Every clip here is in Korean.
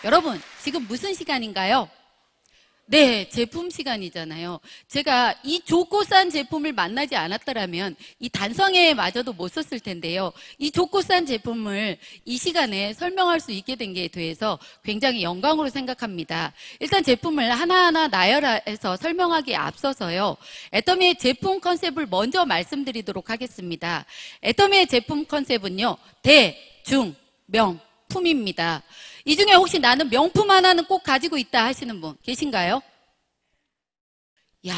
여러분, 지금 무슨 시간인가요? 네, 제품 시간이잖아요. 제가 이 좋고 싼 제품을 만나지 않았더라면 이 단성에마저도 못 썼을 텐데요. 이 좋고 싼 제품을 이 시간에 설명할 수 있게 된 게 대해서 굉장히 영광으로 생각합니다. 일단 제품을 하나하나 나열해서 설명하기에 앞서서요. 애터미의 제품 컨셉을 먼저 말씀드리도록 하겠습니다. 애터미의 제품 컨셉은요. 대, 중, 명, 품입니다. 이 중에 혹시 나는 명품 하나는 꼭 가지고 있다 하시는 분 계신가요? 야,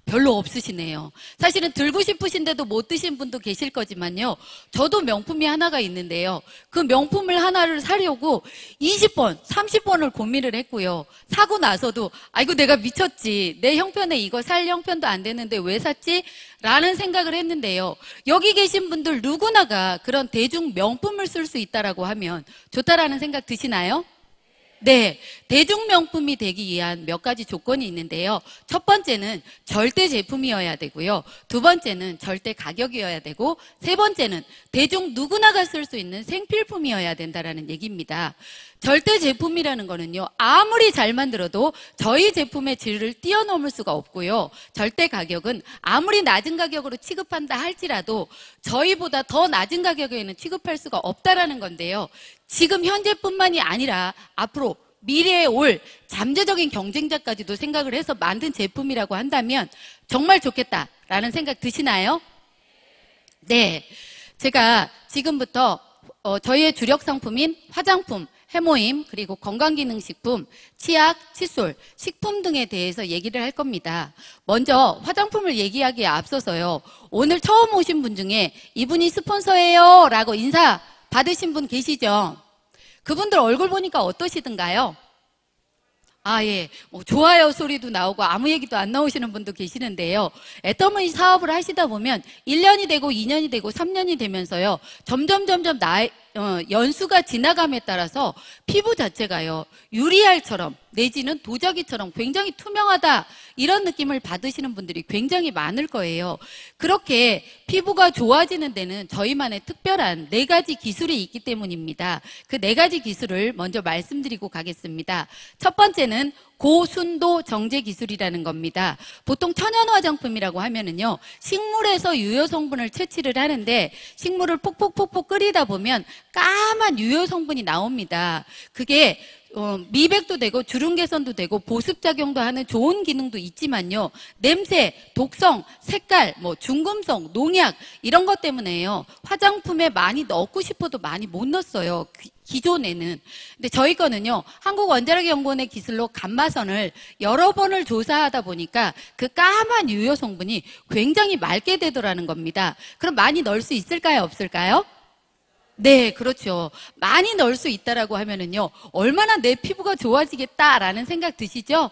별로 없으시네요. 사실은 들고 싶으신데도 못 드신 분도 계실 거지만요. 저도 명품이 하나가 있는데요. 그 명품을 하나를 사려고 20번, 30번을 고민을 했고요. 사고 나서도 아이고 내가 미쳤지. 내 형편에 이거 살 형편도 안 되는데 왜 샀지? 라는 생각을 했는데요. 여기 계신 분들 누구나가 그런 대중 명품을 쓸 수 있다라고 하면 좋다라는 생각 드시나요? 네, 대중명품이 되기 위한 몇 가지 조건이 있는데요. 첫 번째는 절대 제품이어야 되고요. 두 번째는 절대 가격이어야 되고, 세 번째는 대중 누구나가 쓸 수 있는 생필품이어야 된다라는 얘기입니다. 절대 제품이라는 거는요, 아무리 잘 만들어도 저희 제품의 질을 뛰어넘을 수가 없고요. 절대 가격은 아무리 낮은 가격으로 취급한다 할지라도 저희보다 더 낮은 가격에는 취급할 수가 없다라는 건데요. 지금 현재뿐만이 아니라 앞으로 미래에 올 잠재적인 경쟁자까지도 생각을 해서 만든 제품이라고 한다면 정말 좋겠다라는 생각 드시나요? 네, 제가 지금부터 저희의 주력 상품인 화장품, 해모임, 그리고 건강기능식품, 치약, 칫솔, 식품 등에 대해서 얘기를 할 겁니다. 먼저 화장품을 얘기하기에 앞서서요. 오늘 처음 오신 분 중에 이분이 스폰서예요 라고 인사 받으신 분 계시죠? 그분들 얼굴 보니까 어떠시던가요? 아, 예. 좋아요 소리도 나오고 아무 얘기도 안 나오시는 분도 계시는데요. 애터미 사업을 하시다 보면 1년이 되고 2년이 되고 3년이 되면서요. 점점 연수가 지나감에 따라서 피부 자체가요. 유리알처럼 내지는 도자기처럼 굉장히 투명하다 이런 느낌을 받으시는 분들이 굉장히 많을 거예요. 그렇게 피부가 좋아지는 데는 저희만의 특별한 4가지 기술이 있기 때문입니다. 그 4가지 기술을 먼저 말씀드리고 가겠습니다. 첫 번째는 고순도 정제 기술이라는 겁니다. 보통 천연 화장품이라고 하면은요, 식물에서 유효 성분을 채취를 하는데 식물을 폭폭폭폭 끓이다 보면 까만 유효 성분이 나옵니다. 그게 미백도 되고 주름 개선도 되고 보습 작용도 하는 좋은 기능도 있지만요. 냄새, 독성, 색깔, 중금속, 농약 이런 것 때문에요. 화장품에 많이 넣고 싶어도 많이 못 넣었어요. 기존에는. 근데 저희 거는요. 한국원자력연구원의 기술로 감마선을 여러 번을 조사하다 보니까 그 까만 유효 성분이 굉장히 맑게 되더라는 겁니다. 그럼 많이 넣을 수 있을까요? 없을까요? 네, 그렇죠. 많이 넣을 수 있다라고 하면은요, 얼마나 내 피부가 좋아지겠다라는 생각 드시죠?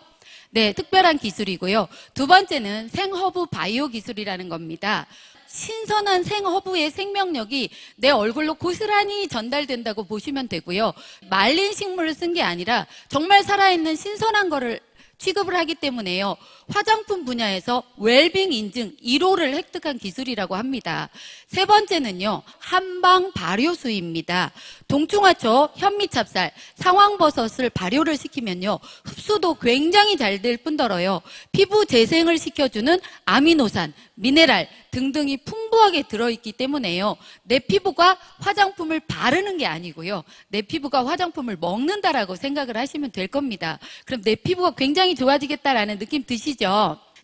네, 특별한 기술이고요. 두 번째는 생허브 바이오 기술이라는 겁니다. 신선한 생허브의 생명력이 내 얼굴로 고스란히 전달된다고 보시면 되고요. 말린 식물을 쓴 게 아니라 정말 살아있는 신선한 거를 취급을 하기 때문에요. 화장품 분야에서 웰빙 인증 1호를 획득한 기술이라고 합니다. 세 번째는요. 한방 발효수입니다. 동충하초, 현미찹쌀, 상황버섯을 발효를 시키면요. 흡수도 굉장히 잘 될 뿐더러요. 피부 재생을 시켜주는 아미노산, 미네랄 등등이 풍부하게 들어있기 때문에요. 내 피부가 화장품을 바르는 게 아니고요. 내 피부가 화장품을 먹는다라고 생각을 하시면 될 겁니다. 그럼 내 피부가 굉장히 좋아지겠다라는 느낌 드시죠?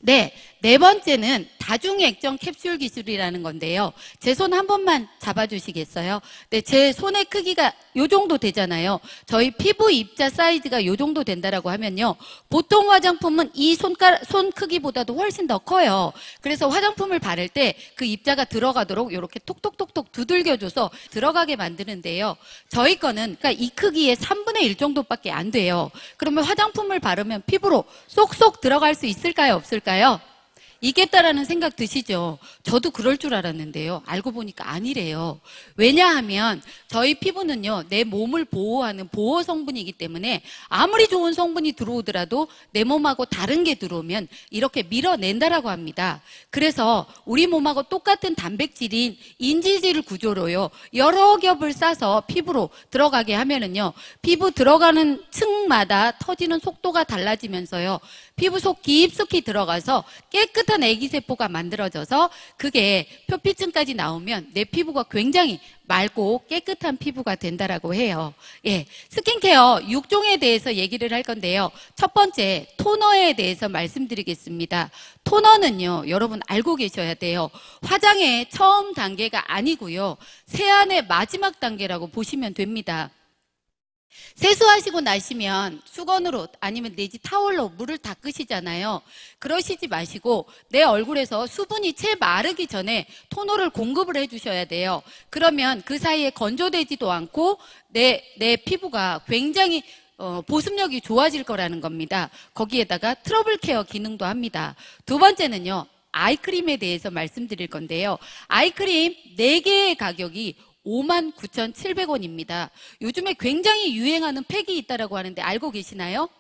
네, 네 번째는 다중액정 캡슐 기술이라는 건데요. 제 손 한 번만 잡아주시겠어요? 네, 제 손의 크기가 요 정도 되잖아요. 저희 피부 입자 사이즈가 요 정도 된다라고 하면요. 보통 화장품은 이 손 크기보다도 훨씬 더 커요. 그래서 화장품을 바를 때 그 입자가 들어가도록 이렇게 톡톡톡톡 두들겨줘서 들어가게 만드는데요. 저희 거는 그러니까 이 크기의 3분의 1 정도밖에 안 돼요. 그러면 화장품을 바르면 피부로 쏙쏙 들어갈 수 있을까요? 없을까요? 있겠다라는 생각 드시죠? 저도 그럴 줄 알았는데요. 알고 보니까 아니래요. 왜냐하면 저희 피부는요, 내 몸을 보호하는 보호 성분이기 때문에 아무리 좋은 성분이 들어오더라도 내 몸하고 다른 게 들어오면 이렇게 밀어낸다라고 합니다. 그래서 우리 몸하고 똑같은 단백질인 인지질 구조로요, 여러 겹을 싸서 피부로 들어가게 하면은요, 피부 들어가는 층마다 터지는 속도가 달라지면서요, 피부 속 깊숙이 들어가서 깨끗한 애기세포가 만들어져서 그게 표피층까지 나오면 내 피부가 굉장히 맑고 깨끗한 피부가 된다라고 해요. 예, 스킨케어 6종에 대해서 얘기를 할 건데요. 첫 번째, 토너에 대해서 말씀드리겠습니다. 토너는요, 여러분 알고 계셔야 돼요. 화장의 처음 단계가 아니고요, 세안의 마지막 단계라고 보시면 됩니다. 세수하시고 나시면 수건으로 아니면 내지 타월로 물을 닦으시잖아요. 그러시지 마시고 내 얼굴에서 수분이 채 마르기 전에 토너를 공급을 해주셔야 돼요. 그러면 그 사이에 건조되지도 않고 내 피부가 굉장히 보습력이 좋아질 거라는 겁니다. 거기에다가 트러블 케어 기능도 합니다. 두 번째는요, 아이크림에 대해서 말씀드릴 건데요. 아이크림 4개의 가격이 59,700원입니다. 요즘에 굉장히 유행하는 팩이 있다고 하는데 알고 계시나요?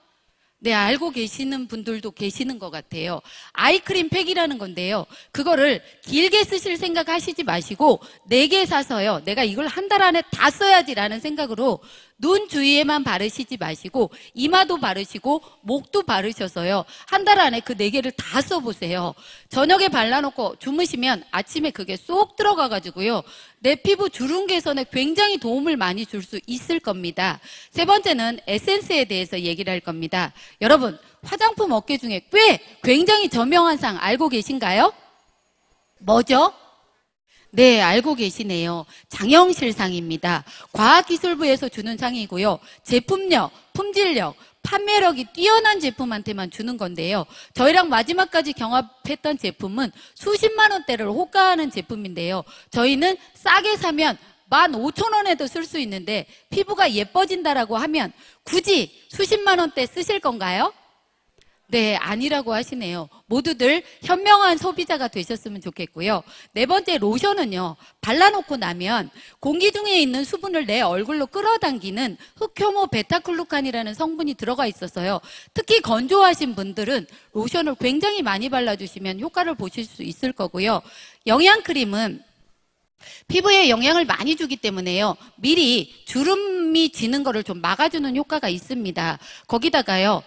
네, 알고 계시는 분들도 계시는 것 같아요. 아이크림 팩이라는 건데요. 그거를 길게 쓰실 생각 하시지 마시고 4개 사서요, 내가 이걸 한 달 안에 다 써야지라는 생각으로 눈 주위에만 바르시지 마시고 이마도 바르시고 목도 바르셔서요, 한 달 안에 그 4개를 다 써보세요. 저녁에 발라놓고 주무시면 아침에 그게 쏙 들어가가지고요, 내 피부 주름 개선에 굉장히 도움을 많이 줄 수 있을 겁니다. 세 번째는 에센스에 대해서 얘기를 할 겁니다. 여러분, 화장품 업계 중에 굉장히 저명한 상 알고 계신가요? 뭐죠? 네, 알고 계시네요. 장영실상입니다. 과학기술부에서 주는 상이고요. 제품력, 품질력, 판매력이 뛰어난 제품한테만 주는 건데요. 저희랑 마지막까지 경합했던 제품은 수십만 원대를 호가하는 제품인데요. 저희는 싸게 사면 15,000원에도 쓸 수 있는데 피부가 예뻐진다라고 하면 굳이 수십만 원대 쓰실 건가요? 네, 아니라고 하시네요. 모두들 현명한 소비자가 되셨으면 좋겠고요. 네 번째, 로션은요, 발라놓고 나면 공기 중에 있는 수분을 내 얼굴로 끌어당기는 흑효모 베타글루칸이라는 성분이 들어가 있어서요, 특히 건조하신 분들은 로션을 굉장히 많이 발라주시면 효과를 보실 수 있을 거고요. 영양크림은 피부에 영향을 많이 주기 때문에요, 미리 주름이 지는 거를 좀 막아주는 효과가 있습니다. 거기다가요,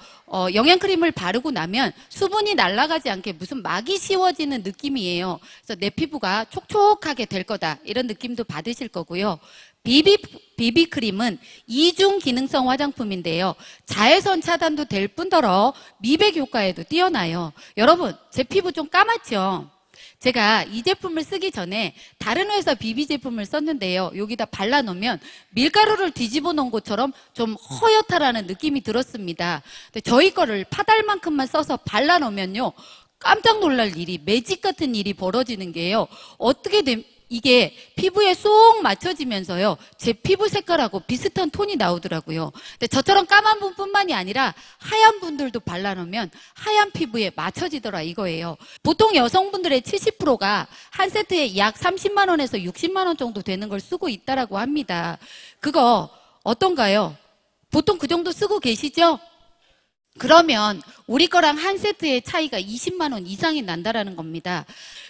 영양크림을 바르고 나면 수분이 날아가지 않게 무슨 막이 씌워지는 느낌이에요. 그래서 내 피부가 촉촉하게 될 거다, 이런 느낌도 받으실 거고요. 비비크림은 이중 기능성 화장품인데요, 자외선 차단도 될 뿐더러 미백 효과에도 뛰어나요. 여러분, 제 피부 좀 까맣죠? 제가 이 제품을 쓰기 전에 다른 회사 비비 제품을 썼는데요, 여기다 발라놓으면 밀가루를 뒤집어 놓은 것처럼 좀 허옇다라는 느낌이 들었습니다. 근데 저희 거를 파달만큼만 써서 발라놓으면요, 깜짝 놀랄 일이, 매직 같은 일이 벌어지는 게요, 이게 피부에 쏙 맞춰지면서요, 제 피부 색깔하고 비슷한 톤이 나오더라고요. 근데 저처럼 까만 분뿐만이 아니라 하얀 분들도 발라놓으면 하얀 피부에 맞춰지더라 이거예요. 보통 여성분들의 70%가 한 세트에 약 30만 원에서 60만 원 정도 되는 걸 쓰고 있다라고 합니다. 그거 어떤가요? 보통 그 정도 쓰고 계시죠? 그러면 우리 거랑 한 세트의 차이가 20만 원 이상이 난다라는 겁니다.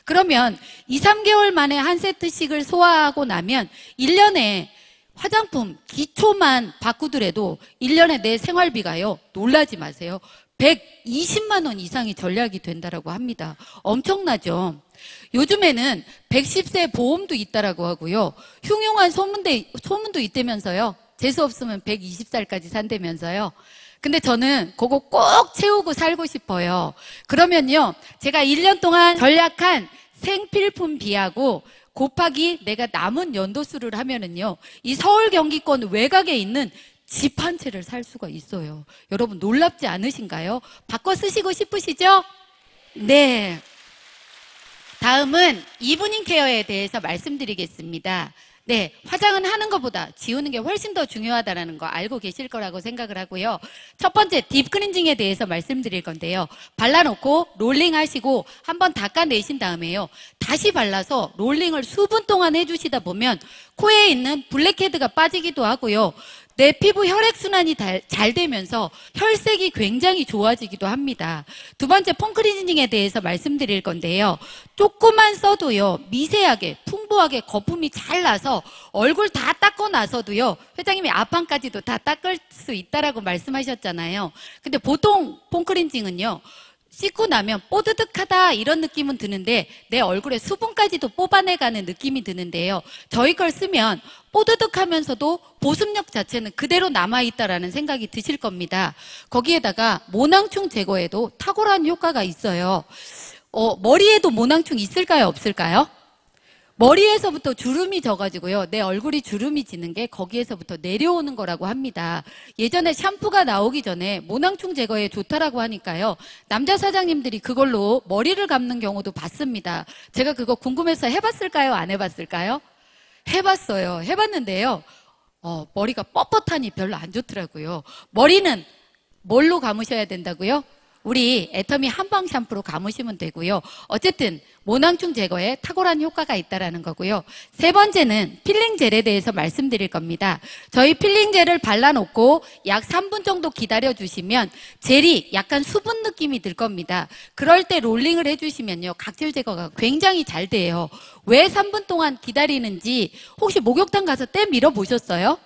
그러면 2, 3개월 만에 한 세트씩을 소화하고 나면 1년에 화장품 기초만 바꾸더라도 1년에 내 생활비가요, 놀라지 마세요, 120만 원 이상이 절약이 된다라고 합니다. 엄청나죠? 요즘에는 110세 보험도 있다라고 하고요, 흉흉한 소문도 있다면서요. 재수 없으면 120살까지 산다면서요. 근데 저는 그거 꼭 채우고 살고 싶어요. 그러면요, 제가 1년 동안 절약한 생필품비하고 곱하기 내가 남은 연도수를 하면은요, 이 서울 경기권 외곽에 있는 집 한 채를 살 수가 있어요. 여러분 놀랍지 않으신가요? 바꿔 쓰시고 싶으시죠? 네. 다음은 이브닝 케어에 대해서 말씀드리겠습니다. 네, 화장은 하는 것보다 지우는 게 훨씬 더 중요하다는 거 알고 계실 거라고 생각을 하고요. 첫 번째 딥클렌징에 대해서 말씀드릴 건데요. 발라놓고 롤링 하시고 한번 닦아내신 다음에요. 다시 발라서 롤링을 수분 동안 해주시다 보면 코에 있는 블랙헤드가 빠지기도 하고요. 내 피부 혈액순환이 잘 되면서 혈색이 굉장히 좋아지기도 합니다. 두 번째 폼클렌징에 대해서 말씀드릴 건데요. 조금만 써도요. 미세하게 풍부하게 거품이 잘 나서 얼굴 다 닦고 나서도요. 회장님이 앞판까지도 다 닦을 수 있다라고 말씀하셨잖아요. 근데 보통 폼클렌징은요. 씻고 나면 뽀드득하다 이런 느낌은 드는데 내 얼굴에 수분까지도 뽑아내가는 느낌이 드는데요. 저희 걸 쓰면 뽀드득하면서도 보습력 자체는 그대로 남아있다라는 생각이 드실 겁니다. 거기에다가 모낭충 제거에도 탁월한 효과가 있어요. 머리에도 모낭충 있을까요? 없을까요? 머리에서부터 주름이 져가지고요. 내 얼굴이 주름이 지는 게 거기에서부터 내려오는 거라고 합니다. 예전에 샴푸가 나오기 전에 모낭충 제거에 좋다라고 하니까요. 남자 사장님들이 그걸로 머리를 감는 경우도 봤습니다. 제가 그거 궁금해서 해봤을까요? 안 해봤을까요? 해봤어요. 해봤는데요. 머리가 뻣뻣하니 별로 안 좋더라고요. 머리는 뭘로 감으셔야 된다고요? 우리 애터미 한방 샴푸로 감으시면 되고요. 어쨌든 모낭충 제거에 탁월한 효과가 있다라는 거고요. 세 번째는 필링 젤에 대해서 말씀드릴 겁니다. 저희 필링 젤을 발라놓고 약 3분 정도 기다려주시면 젤이 약간 수분 느낌이 들 겁니다. 그럴 때 롤링을 해주시면요. 각질 제거가 굉장히 잘 돼요. 왜 3분 동안 기다리는지 혹시 목욕탕 가서 때 밀어보셨어요?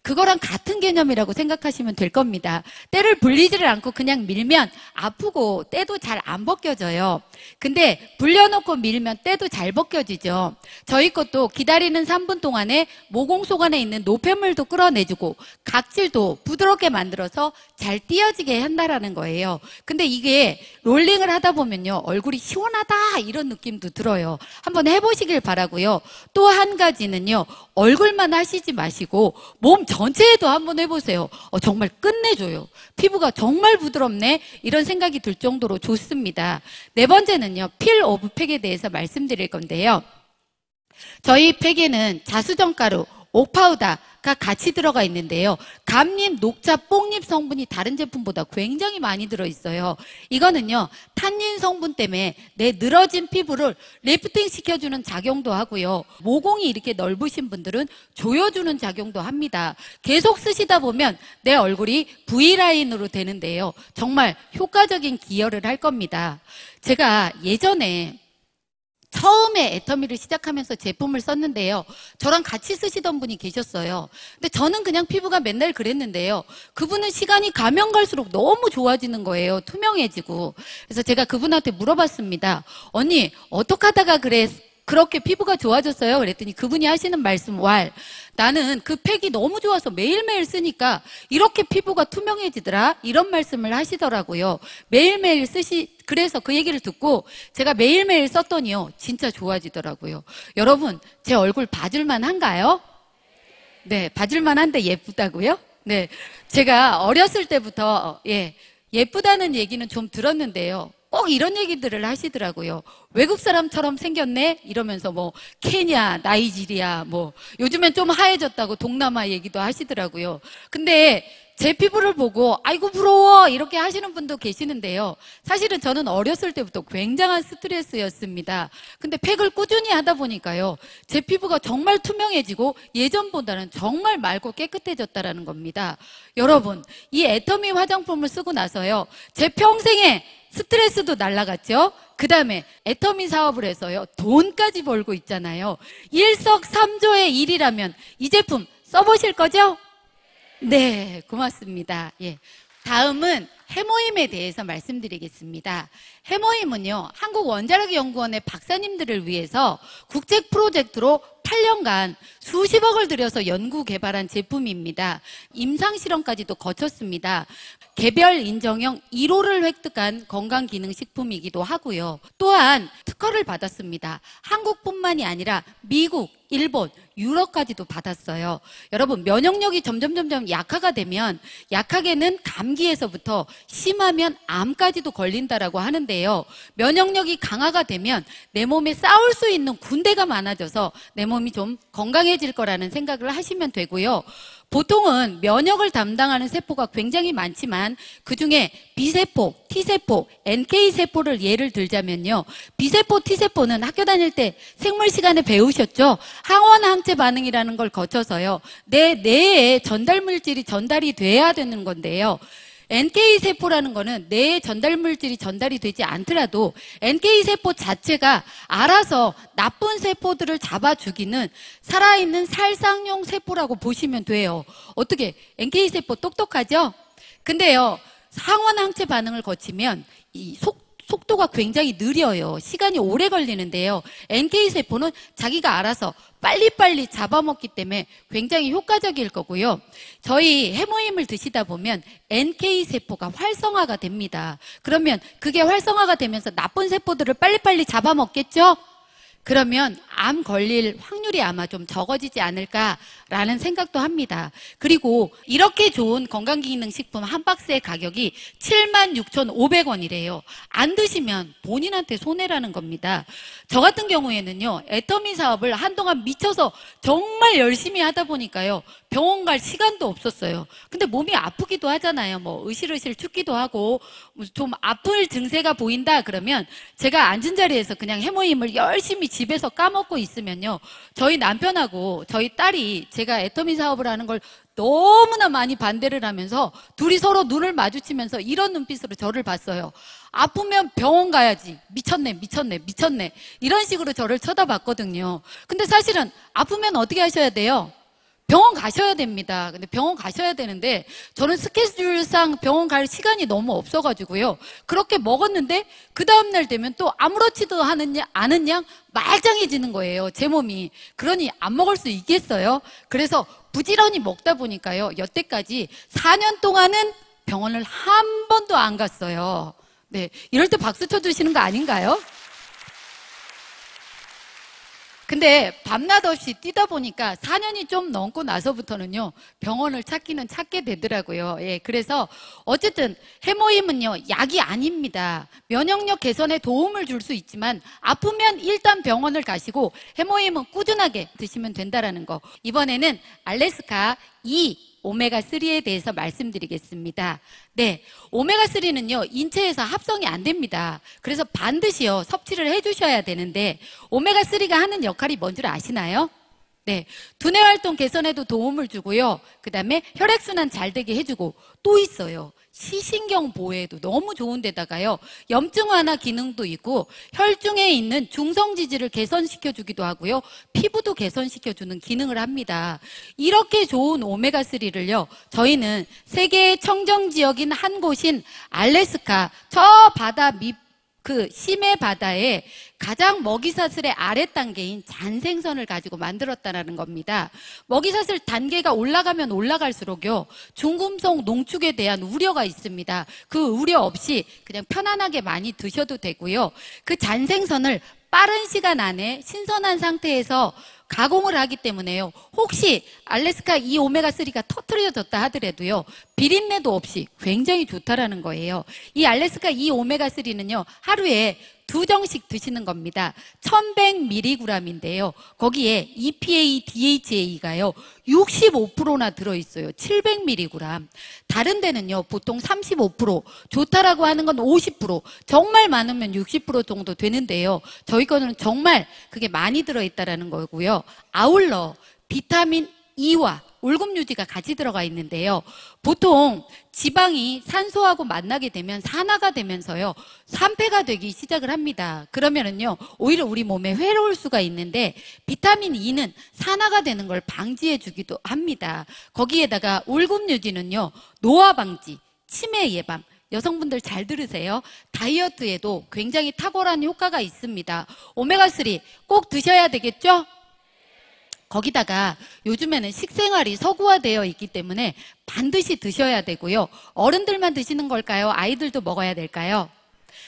그거랑 같은 개념이라고 생각하시면 될 겁니다. 때를 불리지를 않고 그냥 밀면 아프고 때도 잘 안 벗겨져요. 근데 불려놓고 밀면 때도 잘 벗겨지죠. 저희 것도 기다리는 3분 동안에 모공속 안에 있는 노폐물도 끌어내주고 각질도 부드럽게 만들어서 잘 띄어지게 한다라는 거예요. 근데 이게 롤링을 하다 보면요. 얼굴이 시원하다 이런 느낌도 들어요. 한번 해보시길 바라고요. 또 한 가지는요. 얼굴만 하시지 마시고 몸 전체에도 한번 해보세요. 정말 끝내줘요. 피부가 정말 부드럽네 이런 생각이 들 정도로 좋습니다. 네 번째는요. 필 오브 팩에 대해서 말씀드릴 건데요. 저희 팩에는 자수정가루, 옥파우더가 같이 들어가 있는데요. 감잎, 녹차, 뽕잎 성분이 다른 제품보다 굉장히 많이 들어있어요. 이거는요. 탄닌 성분 때문에 내 늘어진 피부를 리프팅 시켜주는 작용도 하고요. 모공이 이렇게 넓으신 분들은 조여주는 작용도 합니다. 계속 쓰시다 보면 내 얼굴이 V라인으로 되는데요. 정말 효과적인 기여를 할 겁니다. 제가 예전에 처음에 애터미를 시작하면서 제품을 썼는데요. 저랑 같이 쓰시던 분이 계셨어요. 근데 저는 그냥 피부가 맨날 그랬는데요. 그분은 시간이 가면 갈수록 너무 좋아지는 거예요. 투명해지고. 그래서 제가 그분한테 물어봤습니다. 언니, 어떻게 하다가 그렇게 피부가 좋아졌어요? 그랬더니 그분이 하시는 말씀, 나는 그 팩이 너무 좋아서 매일매일 쓰니까 이렇게 피부가 투명해지더라 이런 말씀을 하시더라고요. 매일매일 그래서 그 얘기를 듣고 제가 매일매일 썼더니요 진짜 좋아지더라고요. 여러분 제 얼굴 봐줄만 한가요? 네, 봐줄만 한데 예쁘다고요? 네, 제가 어렸을 때부터 예쁘다는 얘기는 좀 들었는데요. 꼭 이런 얘기들을 하시더라고요. 외국 사람처럼 생겼네? 이러면서 케냐, 나이지리아, 요즘엔 좀 하얘졌다고 동남아 얘기도 하시더라고요. 근데 제 피부를 보고 아이고 부러워 이렇게 하시는 분도 계시는데요. 사실은 저는 어렸을 때부터 굉장한 스트레스였습니다. 근데 팩을 꾸준히 하다 보니까요. 제 피부가 정말 투명해지고 예전보다는 정말 맑고 깨끗해졌다라는 겁니다. 여러분, 이 애터미 화장품을 쓰고 나서요. 제 평생에 스트레스도 날라갔죠. 그 다음에 애터미 사업을 해서요. 돈까지 벌고 있잖아요. 일석삼조의 일이라면 이 제품 써보실 거죠? 네, 고맙습니다. 다음은 해모임에 대해서 말씀드리겠습니다. 해모임은요, 한국원자력연구원의 박사님들을 위해서 국제 프로젝트로 8년간 수십억을 들여서 연구 개발한 제품입니다. 임상실험까지도 거쳤습니다. 개별 인정형 1호를 획득한 건강기능식품이기도 하고요. 또한 특허를 받았습니다. 한국뿐만이 아니라 미국, 일본, 유럽까지도 받았어요. 여러분, 면역력이 점점 약화가 되면 약하게는 감기에서부터 심하면 암까지도 걸린다라고 하는데요. 면역력이 강화가 되면 내 몸에 싸울 수 있는 군대가 많아져서 내 몸이 좀 건강해질 거라는 생각을 하시면 되고요. 보통은 면역을 담당하는 세포가 굉장히 많지만 그중에 B세포, T세포, NK세포를 예를 들자면요. B세포, T세포는 학교 다닐 때 생물 시간에 배우셨죠? 항원 항체 반응이라는 걸 거쳐서요. 내 뇌에 전달 물질이 전달이 돼야 되는 건데요. NK세포라는 거는 뇌에 전달 물질이 전달이 되지 않더라도 NK세포 자체가 알아서 나쁜 세포들을 잡아 죽이는 살아있는 살상용 세포라고 보시면 돼요. 어떻게? NK세포 똑똑하죠? 근데요, 항원 항체 반응을 거치면 이 속도가 굉장히 느려요. 시간이 오래 걸리는데요. NK세포는 자기가 알아서 빨리빨리 잡아먹기 때문에 굉장히 효과적일 거고요. 저희 해모임을 드시다 보면 NK세포가 활성화가 됩니다. 그러면 그게 활성화가 되면서 나쁜 세포들을 빨리빨리 잡아먹겠죠? 그러면 암 걸릴 확률이 아마 좀 적어지지 않을까라는 생각도 합니다. 그리고 이렇게 좋은 건강기능식품 한 박스의 가격이 76,500원이래요. 안 드시면 본인한테 손해라는 겁니다. 저 같은 경우에는요, 애터미 사업을 한동안 미쳐서 정말 열심히 하다 보니까요, 병원 갈 시간도 없었어요. 근데 몸이 아프기도 하잖아요. 뭐 으실으실 춥기도 하고 좀 아플 증세가 보인다 그러면 제가 앉은 자리에서 그냥 해모임을 열심히 집에서 까먹고 있으면요, 저희 남편하고 저희 딸이 제가 애터미 사업을 하는 걸 너무나 많이 반대를 하면서 둘이 서로 눈을 마주치면서 이런 눈빛으로 저를 봤어요. 아프면 병원 가야지. 미쳤네, 미쳤네, 미쳤네. 이런 식으로 저를 쳐다봤거든요. 근데 사실은 아프면 어떻게 하셔야 돼요? 병원 가셔야 됩니다. 근데 병원 가셔야 되는데 저는 스케줄상 병원 갈 시간이 너무 없어가지고요. 그렇게 먹었는데 그 다음날 되면 또 아무렇지도 않은 양 말짱해지는 거예요. 제 몸이. 그러니 안 먹을 수 있겠어요? 그래서 부지런히 먹다 보니까요. 여태까지 4년 동안은 병원을 한 번도 안 갔어요. 네, 이럴 때 박수 쳐주시는 거 아닌가요? 근데 밤낮 없이 뛰다 보니까 4년이 좀 넘고 나서부터는요, 병원을 찾기는 찾게 되더라고요. 예, 그래서 어쨌든 해모임은요, 약이 아닙니다. 면역력 개선에 도움을 줄 수 있지만 아프면 일단 병원을 가시고 해모임은 꾸준하게 드시면 된다라는 거. 이번에는 알래스카 2 오메가3에 대해서 말씀드리겠습니다. 네, 오메가3는요, 인체에서 합성이 안 됩니다. 그래서 반드시요, 섭취를 해주셔야 되는데, 오메가3가 하는 역할이 뭔지 아시나요? 네, 두뇌 활동 개선에도 도움을 주고요. 그 다음에 혈액순환 잘 되게 해주고, 또 있어요. 시신경 보호에도 너무 좋은 데다가요, 염증 완화 기능도 있고 혈중에 있는 중성지질을 개선시켜주기도 하고요, 피부도 개선시켜주는 기능을 합니다. 이렇게 좋은 오메가3를요, 저희는 세계의 청정지역인 한 곳인 알래스카 저 바다 심해 바다에 가장 먹이사슬의 아랫단계인 잔생선을 가지고 만들었다는 겁니다. 먹이사슬 단계가 올라가면 올라갈수록요, 중금속 농축에 대한 우려가 있습니다. 그 우려 없이 그냥 편안하게 많이 드셔도 되고요. 그 잔생선을 빠른 시간 안에 신선한 상태에서 가공을 하기 때문에요, 혹시 알래스카 이 오메가3가 터트려졌다 하더라도요, 비린내도 없이 굉장히 좋다라는 거예요. 이 알래스카 이 오메가3는요, 하루에 2정씩 드시는 겁니다. 1100mg인데요. 거기에 EPA, DHA가요, 65%나 들어있어요. 700mg. 다른 데는요, 보통 35%, 좋다라고 하는 건 50%, 정말 많으면 60% 정도 되는데요. 저희 거는 정말 그게 많이 들어있다라는 거고요. 아울러 비타민 E와 울금 유지가 같이 들어가 있는데요. 보통 지방이 산소하고 만나게 되면 산화가 되면서요, 산패가 되기 시작을 합니다. 그러면은요, 오히려 우리 몸에 해로울 수가 있는데 비타민 E는 산화가 되는 걸 방지해 주기도 합니다. 거기에다가 울금 유지는요, 노화 방지, 치매 예방, 여성분들 잘 들으세요. 다이어트에도 굉장히 탁월한 효과가 있습니다. 오메가3 꼭 드셔야 되겠죠? 거기다가 요즘에는 식생활이 서구화되어 있기 때문에 반드시 드셔야 되고요. 어른들만 드시는 걸까요? 아이들도 먹어야 될까요?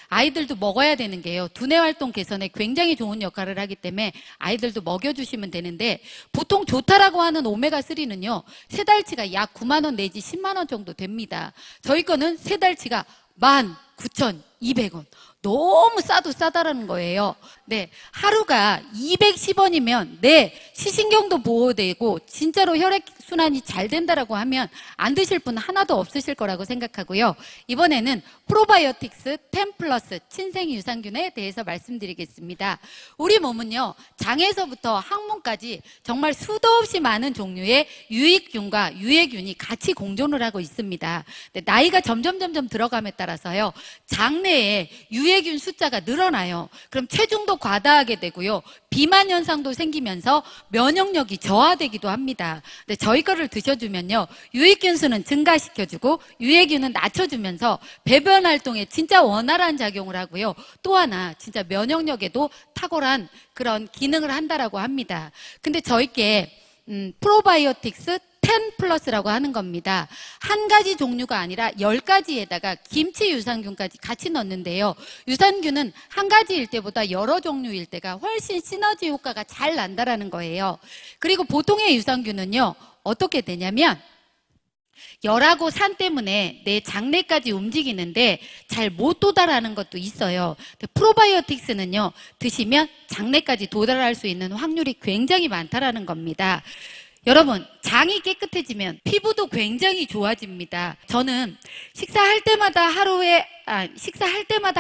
아이들도 먹어야 되는 게요. 두뇌 활동 개선에 굉장히 좋은 역할을 하기 때문에 아이들도 먹여주시면 되는데 보통 좋다라고 하는 오메가3는요. 세 달치가 약 9만 원 내지 10만 원 정도 됩니다. 저희 거는 세 달치가 19,200원. 너무 싸도 싸다라는 거예요. 네, 하루가 210원이면 네, 시신경도 보호되고 진짜로 혈액순환이 잘 된다라고 하면 안 드실 분 하나도 없으실 거라고 생각하고요. 이번에는 프로바이오틱스 10 플러스 친생 유산균에 대해서 말씀드리겠습니다. 우리 몸은요, 장에서부터 항문까지 정말 수도 없이 많은 종류의 유익균과 유해균이 같이 공존을 하고 있습니다. 나이가 점점 들어감에 따라서요, 장내에 유해균 숫자가 늘어나요. 그럼 체중도 과다하게 되고요. 비만 현상도 생기면서 면역력이 저하되기도 합니다. 근데 저희 거를 드셔주면요. 유익균 수는 증가시켜주고 유해균은 낮춰주면서 배변 활동에 진짜 원활한 작용을 하고요. 또 하나 진짜 면역력에도 탁월한 그런 기능을 한다라고 합니다. 근데 저희께 프로바이오틱스 10 플러스라고 하는 겁니다. 한 가지 종류가 아니라 10가지에다가 김치 유산균까지 같이 넣는데요. 유산균은 한 가지일 때보다 여러 종류일 때가 훨씬 시너지 효과가 잘 난다라는 거예요. 그리고 보통의 유산균은요. 어떻게 되냐면 열하고 산 때문에 내 장내까지 움직이는데 잘 못 도달하는 것도 있어요. 프로바이오틱스는요. 드시면 장내까지 도달할 수 있는 확률이 굉장히 많다라는 겁니다. 여러분, 장이 깨끗해지면 피부도 굉장히 좋아집니다. 저는 식사할 때마다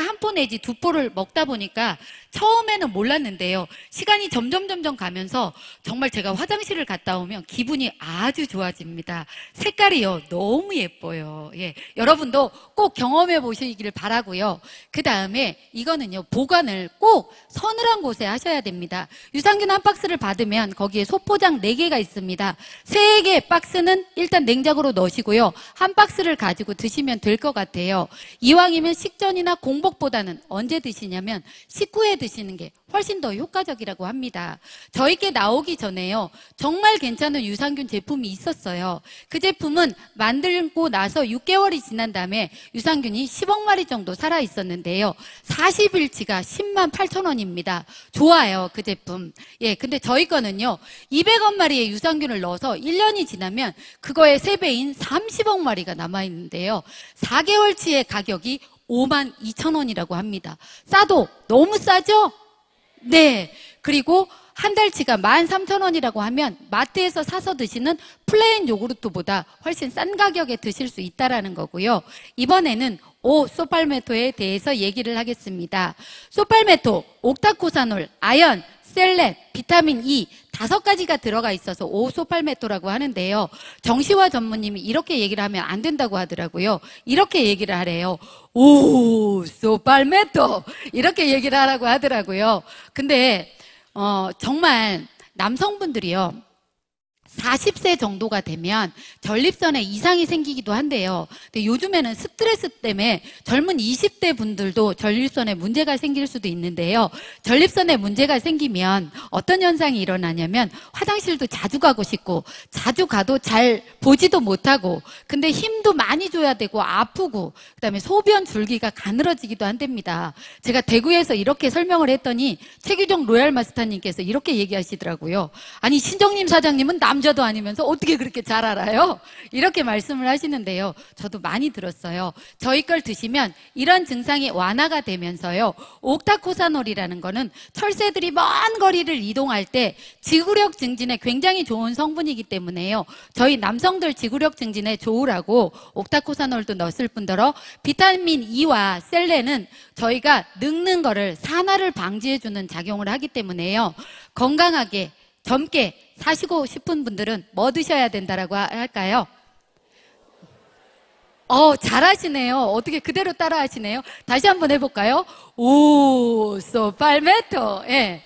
한 포 내지 두 포를 먹다 보니까 처음에는 몰랐는데요. 시간이 점점 가면서 정말 제가 화장실을 갔다 오면 기분이 아주 좋아집니다. 색깔이요, 너무 예뻐요. 예, 여러분도 꼭 경험해 보시기를 바라고요. 그 다음에 이거는요, 보관을 꼭 서늘한 곳에 하셔야 됩니다. 유산균 한 박스를 받으면 거기에 소포장 4개가 있습니다. 3개 박스는 일단 냉장고로 넣으시고요. 한 박스를 가지고 드시면 될 것 같아요. 이왕이면 식전이나 공복보다는 언제 드시냐면 식후에 드시는 게 훨씬 더 효과적이라고 합니다. 저희께 나오기 전에요. 정말 괜찮은 유산균 제품이 있었어요. 그 제품은 만들고 나서 6개월이 지난 다음에 유산균이 10억 마리 정도 살아 있었는데요. 40일치가 10만 8천 원입니다. 좋아요, 그 제품. 예, 근데 저희 거는요. 200억 마리의 유산균을 넣어서 1년이 지나면 그거의 3배인 30억 마리가 남아 있는데요. 4개월치의 가격이 5만 2천 원이라고 합니다. 싸도 너무 싸죠? 네. 그리고 한 달치가 13,000원이라고 하면 마트에서 사서 드시는 플레인 요구르트보다 훨씬 싼 가격에 드실 수 있다라는 거고요. 이번에는 소팔메토에 대해서 얘기를 하겠습니다. 소팔메토, 옥타코사놀, 아연, 셀렌, 비타민 E 5가지가 들어가 있어서 오소팔메토라고 하는데요. 정시화 전무님이 이렇게 얘기를 하면 안 된다고 하더라고요. 이렇게 얘기를 하래요. 오소팔메토 이렇게 얘기를 하라고 하더라고요. 근데 정말 남성분들이요. 40세 정도가 되면 전립선에 이상이 생기기도 한대요. 근데 요즘에는 스트레스 때문에 젊은 20대 분들도 전립선에 문제가 생길 수도 있는데요. 전립선에 문제가 생기면 어떤 현상이 일어나냐면 화장실도 자주 가고 싶고 자주 가도 잘 보지도 못하고 근데 힘도 많이 줘야 되고 아프고 그다음에 소변 줄기가 가늘어지기도 한답니다. 제가 대구에서 이렇게 설명을 했더니 최규정 로얄 마스터님께서 이렇게 얘기하시더라고요. 아니 신정님 사장님은 남자도 아니면서 어떻게 그렇게 잘 알아요? 이렇게 말씀을 하시는데요. 저도 많이 들었어요. 저희 걸 드시면 이런 증상이 완화가 되면서요. 옥타코사놀이라는 거는 철새들이 먼 거리를 이동할 때 지구력 증진에 굉장히 좋은 성분이기 때문에요. 저희 남성들 지구력 증진에 좋으라고 옥타코사놀도 넣었을 뿐더러 비타민 E와 셀렌은 저희가 늙는 거를 산화를 방지해주는 작용을 하기 때문에요. 건강하게 젊게 사시고 싶은 분들은 뭐 드셔야 된다라고 할까요? 잘하시네요. 어떻게 그대로 따라 하시네요. 다시 한번 해볼까요? 소팔메토. 예.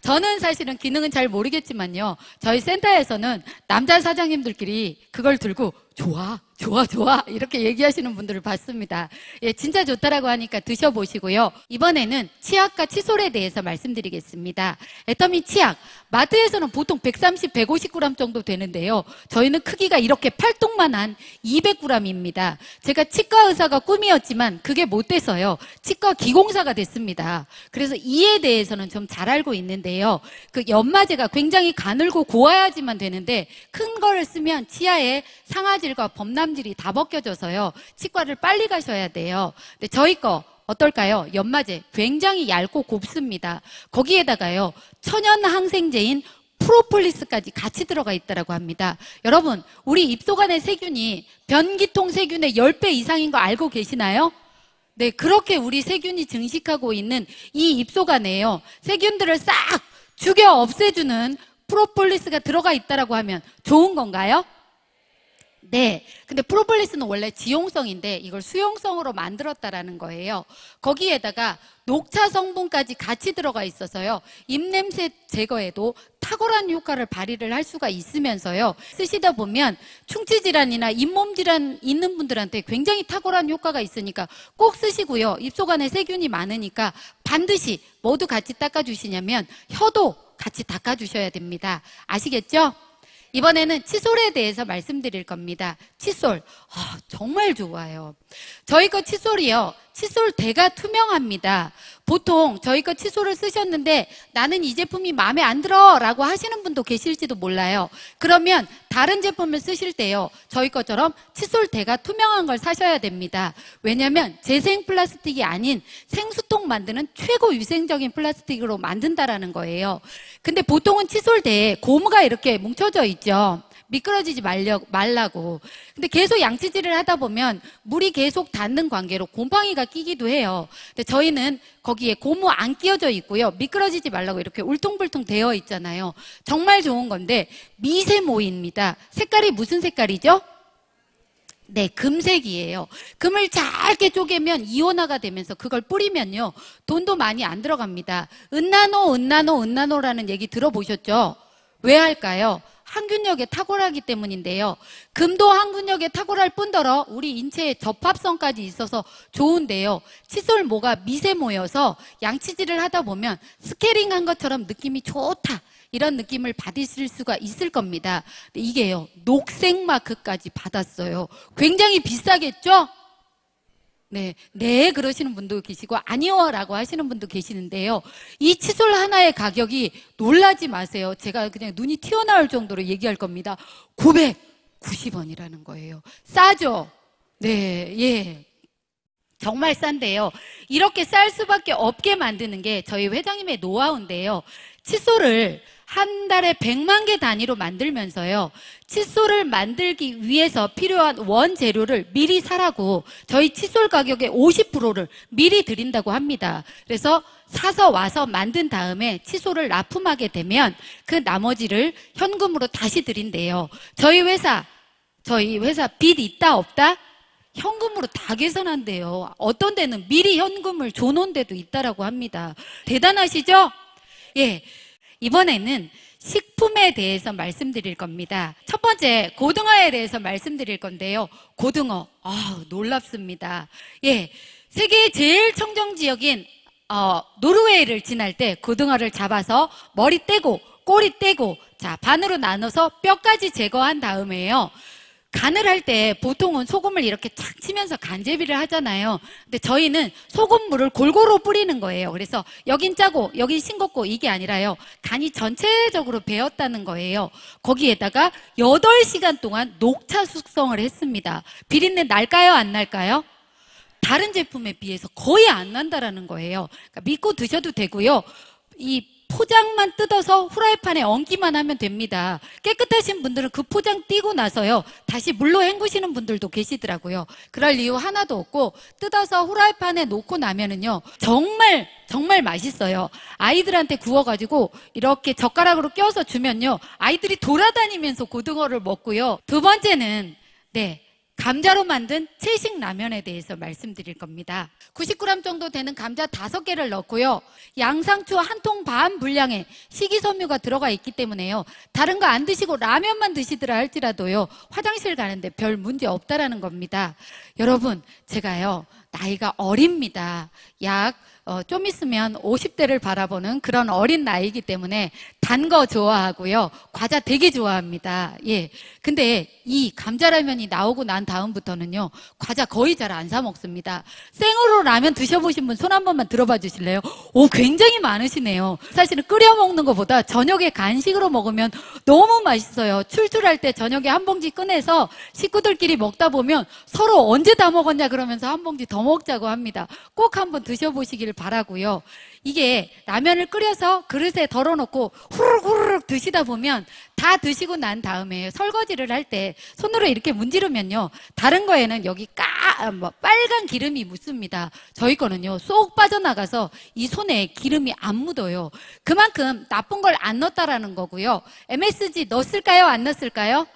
저는 사실은 기능은 잘 모르겠지만요. 저희 센터에서는 남자 사장님들끼리 그걸 들고 좋아, 좋아, 좋아. 이렇게 얘기하시는 분들을 봤습니다. 예, 진짜 좋다라고 하니까 드셔보시고요. 이번에는 치약과 칫솔에 대해서 말씀드리겠습니다. 애터미 치약. 마트에서는 보통 130, 150g 정도 되는데요. 저희는 크기가 이렇게 팔뚝만한 200g입니다. 제가 치과 의사가 꿈이었지만 그게 못 돼서요. 치과 기공사가 됐습니다. 그래서 이에 대해서는 좀 잘 알고 있는데요. 그 연마제가 굉장히 가늘고 고와야지만 되는데 큰 거를 쓰면 치아에 상아질과 범람질이 다 벗겨져서요. 치과를 빨리 가셔야 돼요. 근데 저희 거 어떨까요? 연마제 굉장히 얇고 곱습니다. 거기에다가요 천연 항생제인 프로폴리스까지 같이 들어가 있다고 합니다. 여러분, 우리 입속 안의 세균이 변기통 세균의 10배 이상인 거 알고 계시나요? 네, 그렇게 우리 세균이 증식하고 있는 이 입속 안에요 세균들을 싹 죽여 없애주는 프로폴리스가 들어가 있다고 하면 좋은 건가요? 네. 근데 프로폴리스는 원래 지용성인데 이걸 수용성으로 만들었다라는 거예요. 거기에다가 녹차 성분까지 같이 들어가 있어서요. 입냄새 제거에도 탁월한 효과를 발휘를 할 수가 있으면서요. 쓰시다 보면 충치질환이나 잇몸 질환 있는 분들한테 굉장히 탁월한 효과가 있으니까 꼭 쓰시고요. 입속 안에 세균이 많으니까 반드시 모두 같이 닦아주시냐면 혀도 같이 닦아주셔야 됩니다. 아시겠죠? 이번에는 칫솔에 대해서 말씀드릴 겁니다. 칫솔, 정말 좋아요. 저희 거 칫솔이요. 칫솔 대가 투명합니다. 보통 저희 거 칫솔을 쓰셨는데 나는 이 제품이 마음에 안 들어 라고 하시는 분도 계실지도 몰라요. 그러면 다른 제품을 쓰실 때요. 저희 것처럼 칫솔 대가 투명한 걸 사셔야 됩니다. 왜냐하면 재생 플라스틱이 아닌 생수통 만드는 최고 위생적인 플라스틱으로 만든다라는 거예요. 근데 보통은 칫솔 대에 고무가 이렇게 뭉쳐져 있죠. 미끄러지지 말라고. 근데 계속 양치질을 하다 보면 물이 계속 닿는 관계로 곰팡이가 끼기도 해요. 근데 저희는 거기에 고무 안 끼워져 있고요. 미끄러지지 말라고 이렇게 울퉁불퉁 되어 있잖아요. 정말 좋은 건데 미세모입니다. 색깔이 무슨 색깔이죠? 네, 금색이에요. 금을 잘게 쪼개면 이온화가 되면서 그걸 뿌리면요. 돈도 많이 안 들어갑니다. 은나노라는 얘기 들어보셨죠? 왜 할까요? 항균력에 탁월하기 때문인데요. 금도 항균력에 탁월할 뿐더러 우리 인체에 접합성까지 있어서 좋은데요. 칫솔 모가 미세모여서 양치질을 하다 보면 스케링한 것처럼 느낌이 좋다. 이런 느낌을 받으실 수가 있을 겁니다. 근데 이게요. 녹색 마크까지 받았어요. 굉장히 비싸겠죠? 네, 그러시는 분도 계시고, 아니요, 라고 하시는 분도 계시는데요. 이 칫솔 하나의 가격이 놀라지 마세요. 제가 그냥 눈이 튀어나올 정도로 얘기할 겁니다. 990원이라는 거예요. 싸죠? 네, 예. 정말 싼데요. 이렇게 쌀 수밖에 없게 만드는 게 저희 회장님의 노하우인데요. 칫솔을 한 달에 100만 개 단위로 만들면서요. 칫솔을 만들기 위해서 필요한 원재료를 미리 사라고 저희 칫솔 가격의 50%를 미리 드린다고 합니다. 그래서 사서 와서 만든 다음에 칫솔을 납품하게 되면 그 나머지를 현금으로 다시 드린대요. 저희 회사 빚 있다 없다? 현금으로 다 계산한대요. 어떤 데는 미리 현금을 줘놓은 데도 있다라고 합니다. 대단하시죠? 예. 이번에는 식품에 대해서 말씀드릴 겁니다. 첫 번째, 고등어에 대해서 말씀드릴 건데요. 고등어, 놀랍습니다. 예, 세계의 제일 청정 지역인 노르웨이를 지날 때 고등어를 잡아서 머리 떼고 꼬리 떼고 자 반으로 나눠서 뼈까지 제거한 다음에요. 간을 할 때 보통은 소금을 이렇게 착 치면서 간제비를 하잖아요. 근데 저희는 소금물을 골고루 뿌리는 거예요. 그래서 여긴 짜고 여긴 싱겁고 이게 아니라요. 간이 전체적으로 배었다는 거예요. 거기에다가 8시간 동안 녹차 숙성을 했습니다. 비린내 날까요? 안 날까요? 다른 제품에 비해서 거의 안 난다라는 거예요. 그러니까 믿고 드셔도 되고요. 이 포장만 뜯어서 후라이팬에 얹기만 하면 됩니다. 깨끗하신 분들은 그 포장 띄고 나서요. 다시 물로 헹구시는 분들도 계시더라고요. 그럴 이유 하나도 없고 뜯어서 후라이팬에 놓고 나면은요. 정말 맛있어요. 아이들한테 구워가지고 이렇게 젓가락으로 껴서 주면요. 아이들이 돌아다니면서 고등어를 먹고요. 두 번째는 감자로 만든 채식 라면에 대해서 말씀드릴 겁니다. 90g 정도 되는 감자 5개를 넣고요. 양상추 1통 반 분량의 식이섬유가 들어가 있기 때문에요. 다른 거 안 드시고 라면만 드시더라 할지라도요. 화장실 가는데 별 문제 없다라는 겁니다. 여러분, 제가요. 나이가 어립니다. 좀 있으면 50대를 바라보는 그런 어린 나이이기 때문에 단 거 좋아하고요. 과자 되게 좋아합니다. 예. 근데 이 감자라면이 나오고 난 다음부터는요. 과자 거의 잘 안 사 먹습니다. 생으로 라면 드셔보신 분 손 한 번만 들어봐 주실래요? 오, 굉장히 많으시네요. 사실은 끓여 먹는 것보다 저녁에 간식으로 먹으면 너무 맛있어요. 출출할 때 저녁에 한 봉지 꺼내서 식구들끼리 먹다 보면 서로 언제 다 먹었냐 그러면서 한 봉지 더 먹자고 합니다. 꼭 한번 드셔보시길 바라고요. 이게 라면을 끓여서 그릇에 덜어놓고 후루룩 드시다 보면 다 드시고 난 다음에 설거지를 할 때 손으로 이렇게 문지르면요. 다른 거에는 여기 빨간 기름이 묻습니다. 저희 거는요. 쏙 빠져나가서 이 손에 기름이 안 묻어요. 그만큼 나쁜 걸 안 넣었다라는 거고요. MSG 넣었을까요? 안 넣었을까요?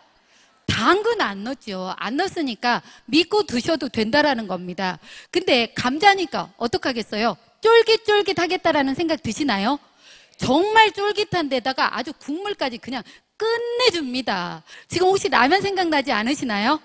당근 안 넣었죠. 안 넣었으니까 믿고 드셔도 된다라는 겁니다. 근데 감자니까 어떡하겠어요? 쫄깃쫄깃하겠다라는 생각 드시나요? 정말 쫄깃한 데다가 아주 국물까지 그냥 끝내줍니다. 지금 혹시 라면 생각나지 않으시나요?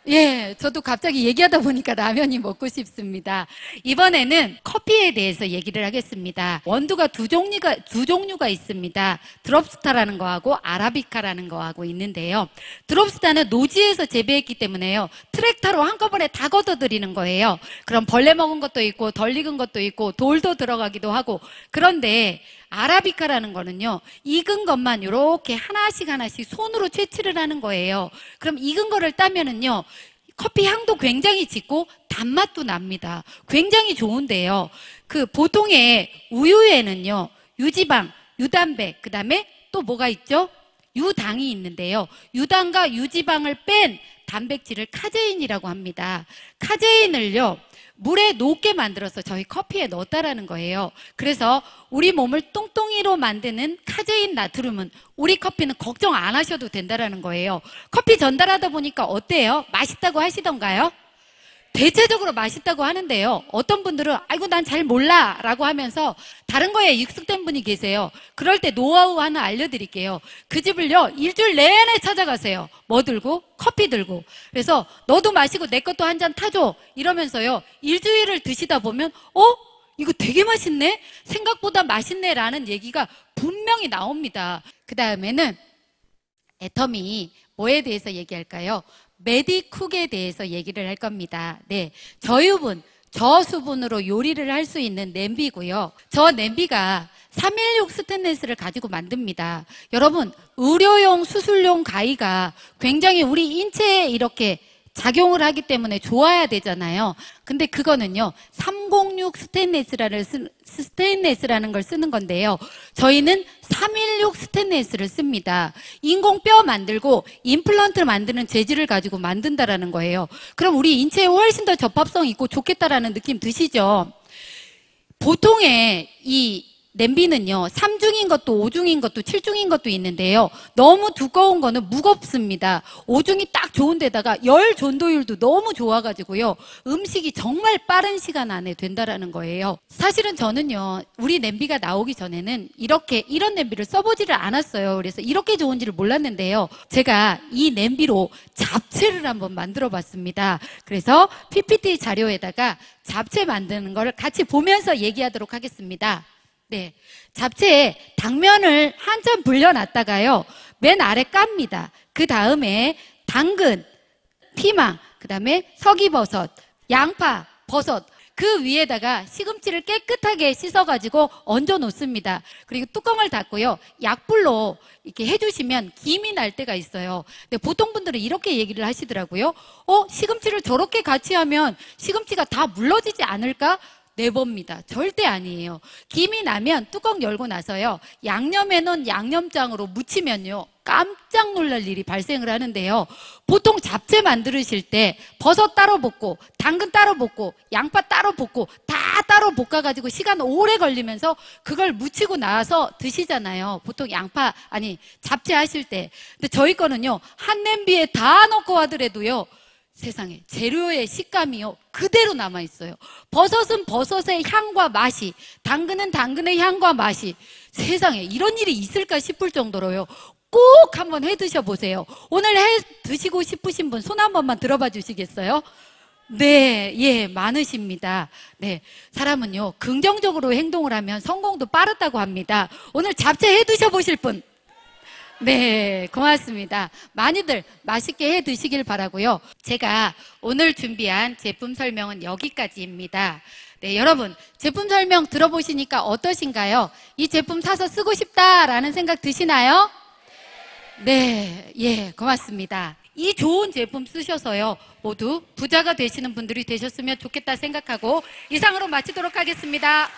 예, 저도 갑자기 얘기하다 보니까 라면이 먹고 싶습니다. 이번에는 커피에 대해서 얘기를 하겠습니다. 원두가 두 종류가 있습니다. 드롭스타라는 거하고 아라비카라는 거하고 있는데요. 드롭스타는 노지에서 재배했기 때문에요. 트랙터로 한꺼번에 다 걷어들이는 거예요. 그럼 벌레 먹은 것도 있고 덜 익은 것도 있고 돌도 들어가기도 하고. 그런데 아라비카라는 거는요, 익은 것만 이렇게 하나씩 손으로 채취를 하는 거예요. 그럼 익은 거를 따면은요, 커피 향도 굉장히 짙고 단맛도 납니다. 굉장히 좋은데요. 그 보통의 우유에는요, 유지방, 유단백, 그 다음에 또 뭐가 있죠? 유당이 있는데요. 유당과 유지방을 뺀 단백질을 카제인이라고 합니다. 카제인을요, 물에 녹게 만들어서 저희 커피에 넣었다라는 거예요. 그래서 우리 몸을 똥똥이로 만드는 카제인 나트륨은 우리 커피는 걱정 안 하셔도 된다라는 거예요. 커피 전달하다 보니까 어때요? 맛있다고 하시던가요? 대체적으로 맛있다고 하는데요. 어떤 분들은 아이고 난 잘 몰라 라고 하면서 다른 거에 익숙된 분이 계세요. 그럴 때 노하우 하나 알려드릴게요. 그 집을요, 일주일 내내 찾아가세요. 뭐 들고? 커피 들고. 그래서 너도 마시고 내 것도 한 잔 타줘 이러면서요, 일주일을 드시다 보면 이거 되게 맛있네? 생각보다 맛있네 라는 얘기가 분명히 나옵니다. 그 다음에는 애터미 뭐에 대해서 얘기할까요? 메디쿡에 대해서 얘기를 할 겁니다. 네, 저유분, 저수분으로 요리를 할 수 있는 냄비고요. 저 냄비가 316 스테인리스를 가지고 만듭니다. 여러분, 의료용 수술용 가위가 굉장히 우리 인체에 이렇게 작용을 하기 때문에 좋아야 되잖아요. 근데 그거는요, 306 스테인리스라는 걸 쓰는 건데요. 저희는 316 스테인리스를 씁니다. 인공뼈 만들고 임플란트 만드는 재질을 가지고 만든다라는 거예요. 그럼 우리 인체에 훨씬 더 접합성 있고 좋겠다라는 느낌 드시죠? 보통의 이 냄비는요, 3중인 것도 5중인 것도 7중인 것도 있는데요. 너무 두꺼운 거는 무겁습니다. 5중이 딱 좋은 데다가 열 전도율도 너무 좋아가지고요. 음식이 정말 빠른 시간 안에 된다라는 거예요. 사실은 저는요, 우리 냄비가 나오기 전에는 이런 냄비를 써보지를 않았어요. 그래서 이렇게 좋은지를 몰랐는데요. 제가 이 냄비로 잡채를 한번 만들어 봤습니다. 그래서 PPT 자료에다가 잡채 만드는 걸 같이 보면서 얘기하도록 하겠습니다. 네, 잡채에 당면을 한참 불려놨다가요, 맨 아래 깝니다. 그 다음에 당근, 피망, 그 다음에 서기버섯, 양파, 버섯, 그 위에다가 시금치를 깨끗하게 씻어가지고 얹어 놓습니다. 그리고 뚜껑을 닫고요, 약불로 이렇게 해주시면 김이 날 때가 있어요. 근데 보통 분들은 이렇게 얘기를 하시더라고요. 시금치를 저렇게 같이 하면 시금치가 다 물러지지 않을까? 내봅니다. 절대 아니에요. 김이 나면 뚜껑 열고 나서요, 양념해 놓은 양념장으로 무치면요, 깜짝 놀랄 일이 발생을 하는데요. 보통 잡채 만드실 때 버섯 따로 볶고 당근 따로 볶고 양파 따로 볶고 다 따로 볶아가지고 시간 오래 걸리면서 그걸 무치고 나서 드시잖아요. 보통 잡채 하실 때. 근데 저희 거는요, 한 냄비에 다 넣고 하더라도요, 세상에 재료의 식감이요 그대로 남아있어요. 버섯은 버섯의 향과 맛이, 당근은 당근의 향과 맛이, 세상에 이런 일이 있을까 싶을 정도로요. 꼭 한번 해 드셔보세요. 오늘 해 드시고 싶으신 분 손 한 번만 들어봐 주시겠어요? 네, 예, 많으십니다. 네, 사람은요 긍정적으로 행동을 하면 성공도 빠르다고 합니다. 오늘 잡채 해 드셔보실 분? 네, 고맙습니다. 많이들 맛있게 해 드시길 바라고요. 제가 오늘 준비한 제품 설명은 여기까지입니다. 네, 여러분 제품 설명 들어보시니까 어떠신가요? 이 제품 사서 쓰고 싶다라는 생각 드시나요? 네, 예, 고맙습니다. 이 좋은 제품 쓰셔서요 모두 부자가 되시는 분들이 되셨으면 좋겠다 생각하고 이상으로 마치도록 하겠습니다.